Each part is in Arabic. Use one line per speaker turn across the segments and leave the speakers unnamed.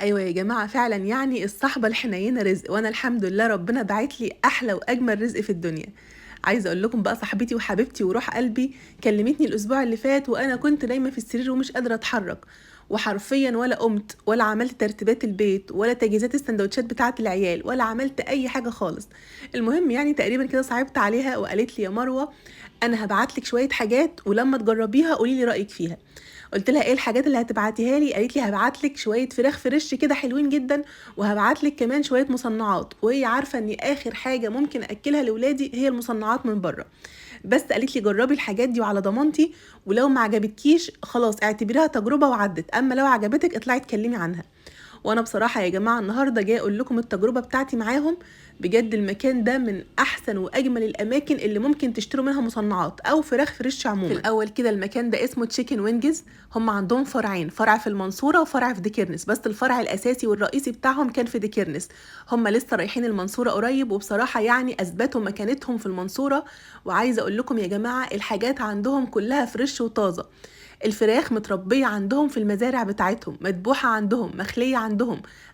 ايوه يا جماعه، فعلا يعني الصحبه الحنينه رزق، وانا الحمد لله ربنا باعت لي احلى واجمل رزق في الدنيا. عايزه اقول لكم بقى، صاحبتي وحبيبتي وروح قلبي كلمتني الاسبوع اللي فات وانا كنت نايمه في السرير ومش قادره اتحرك، وحرفيا ولا قمت ولا عملت ترتيبات البيت ولا تجهيزات السندوتشات بتاعه العيال ولا عملت اي حاجه خالص. المهم يعني تقريبا كده صعبت عليها وقالت لي يا مروه، انا هبعت لك شويه حاجات ولما تجربيها قولي لي رايك فيها. قلت لها ايه الحاجات اللي هتبعتيها لي؟ قالت لي هبعت لك شويه فراخ فريش كده حلوين جدا، وهبعت لك كمان شويه مصنعات، وهي عارفه ان اخر حاجه ممكن اكلها لاولادي هي المصنعات من بره. بس قالت لي جربي الحاجات دي وعلى ضمانتي، ولو ما عجبتكيش خلاص اعتبريها تجربه وعدت، اما لو عجبتك اطلعي اتكلمي عنها. وانا بصراحه يا جماعه النهارده جايه اقول لكم التجربه بتاعتي معاهم. بجد المكان ده من احسن واجمل الاماكن اللي ممكن تشتروا منها مصنعات او فراخ فريش عموما. في الاول كده المكان ده اسمه تشيكن وينجز. هم عندهم فرعين، فرع في المنصوره وفرع في ديكيرنس، بس الفرع الاساسي والرئيسي بتاعهم كان في ديكيرنس. هم لسه رايحين المنصوره قريب، وبصراحه يعني اثبتوا مكانتهم في المنصوره. وعايزه اقول لكم يا جماعه الحاجات عندهم كلها فريش وطازه. الفراخ متربية عندهم في المزارع بتاعتهم، مذبوحة عندهم، مخلية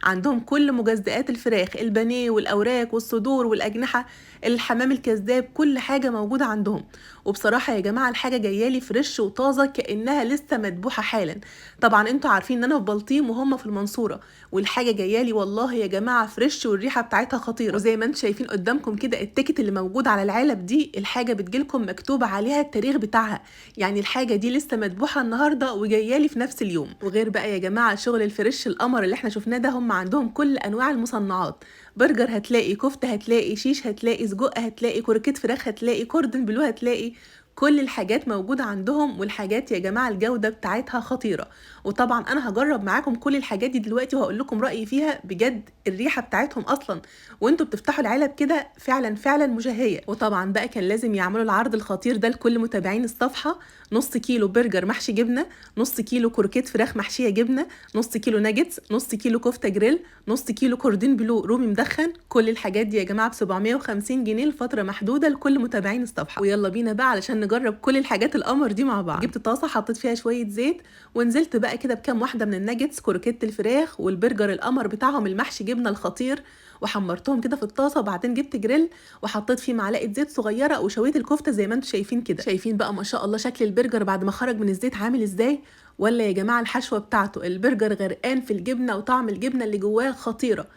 عندهم كل مجزئات الفراخ، البانيه والأوراق والصدور والأجنحة، الحمام الكذاب، كل حاجة موجودة عندهم. وبصراحة يا جماعة الحاجة جايالي فريش وطازة كأنها لسه مذبوحة حالا. طبعا انتوا عارفين ان انا في بلطيم وهم في المنصورة، والحاجة جايالي والله يا جماعة فريش والريحة بتاعتها خطيرة. وزي ما انتوا شايفين قدامكم كده التيكت اللي موجود على العلب دي، الحاجة بتجيلكم مكتوب عليها التاريخ بتاعها، يعني الحاجة دي لسه مذبوحة النهارده وجايالي في نفس اليوم. وغير بقى يا جماعه شغل الفريش القمر اللي احنا شفناه ده، هم عندهم كل انواع المصنعات. برجر هتلاقي، كفته هتلاقي، شيش هتلاقي، سجق هتلاقي، كوركيت فراخ هتلاقي، كوردن بلو هتلاقي. كل الحاجات موجودة عندهم، والحاجات يا جماعة الجودة بتاعتها خطيرة. وطبعا انا هجرب معاكم كل الحاجات دي دلوقتي وهقول لكم رأيي فيها. بجد الريحة بتاعتهم اصلا وانتوا بتفتحوا العلب كده فعلا فعلا مشهية. وطبعا بقى كان لازم يعملوا العرض الخطير ده لكل متابعين الصفحة: نص كيلو برجر محشي جبنة، نص كيلو كروكيت فراخ محشية جبنة، نص كيلو ناجتس، نص كيلو كفتة جريل، نص كيلو كوردين بلو رومي مدخن. كل الحاجات دي يا جماعة ب 750 جنيه لفترة محدودة لكل متابعين الصفحة. ويلا بينا بقى علشان نجرب كل الحاجات القمر دي مع بعض. جبت طاسة حطيت فيها شوية زيت، ونزلت بقى كده بكام واحدة من الناجتس كروكيت الفراخ والبرجر القمر بتاعهم المحشي جبنة الخطير، وحمرتهم كده في الطاسة. وبعدين جبت جريل وحطيت فيه معلقة زيت صغيرة وشويت الكفتة زي ما انتم شايفين كده. شايفين بقى ما شاء الله شكل البرجر بعد ما خرج من الزيت عامل ازاي؟ ولا يا جماعة الحشوة بتاعته، البرجر غرقان في الجبنة وطعم الجبنة اللي جواه خطيرة.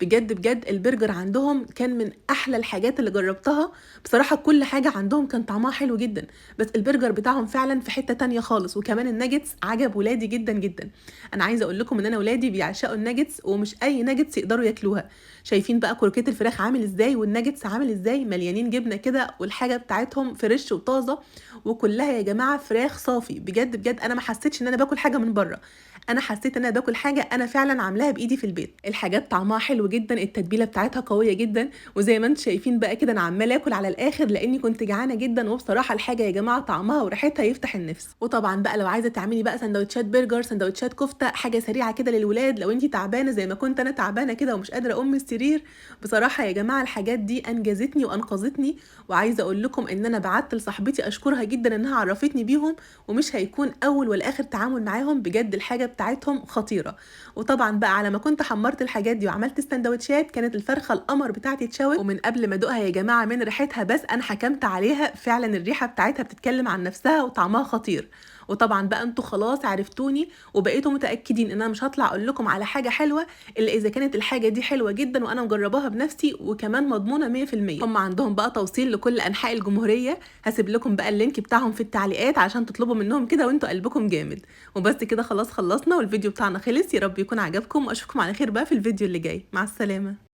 بجد بجد البرجر عندهم كان من احلى الحاجات اللي جربتها. بصراحة كل حاجة عندهم كان طعمها حلو جدا، بس البرجر بتاعهم فعلا في حتة تانية خالص. وكمان الناجتس عجب ولادي جدا جدا. انا عايزة اقول لكم ان انا ولادي بيعشقوا الناجتس، ومش اي ناجتس يقدروا ياكلوها. شايفين بقى كروكيت الفراخ عامل ازاي والناجتس عامل ازاي، مليانين جبنة كده، والحاجة بتاعتهم فريش وطازة، وكلها يا جماعة فراخ صافي. بجد بجد انا ما حسيتش ان انا باكل حاجة من بره، انا حسيت ان انا باكل حاجه انا فعلا عاملاها بايدي في البيت. الحاجات طعمها حلو جدا، التتبيله بتاعتها قويه جدا، وزي ما انتم شايفين بقى كده انا عماله اكل على الاخر لاني كنت جعانه جدا. وبصراحه الحاجه يا جماعه طعمها وريحتها يفتح النفس. وطبعا بقى لو عايزه تعملي بقى سندوتشات برجر، سندوتشات كفته، حاجه سريعه كده للولاد، لو انت تعبانه زي ما كنت انا تعبانه كده ومش قادره اقوم من السرير، بصراحه يا جماعه الحاجات دي انجزتني وانقذتني. وعايزه اقول لكم ان انا بعت لصاحبتي اشكرها جدا انها عرفتني بيهم، ومش هيكون اول ولا اخر تعامل معاهم. بجد الحاجه بتاعتهم خطيره. وطبعا بقى على ما كنت حمرت الحاجات دي وعملت السندوتشات، كانت الفرخه القمر بتاعتي اتشوت، ومن قبل ما ادوقها يا جماعه من ريحتها بس انا حكمت عليها. فعلا الريحه بتاعتها بتتكلم عن نفسها وطعمها خطير. وطبعا بقى انتوا خلاص عرفتوني وبقيتوا متاكدين ان انا مش هطلع اقول لكم على حاجه حلوه الا اذا كانت الحاجه دي حلوه جدا وانا مجرباها بنفسي وكمان مضمونه 100%. هم عندهم بقى توصيل لكل انحاء الجمهوريه، هسيب لكم بقى اللينك بتاعهم في التعليقات عشان تطلبوا منهم كده وانتوا قلبكم جامد. وبس كده خلاص خلصنا والفيديو بتاعنا خلص. يا رب يكون عجبكم، واشوفكم على خير بقى في الفيديو اللي جاي. مع السلامه.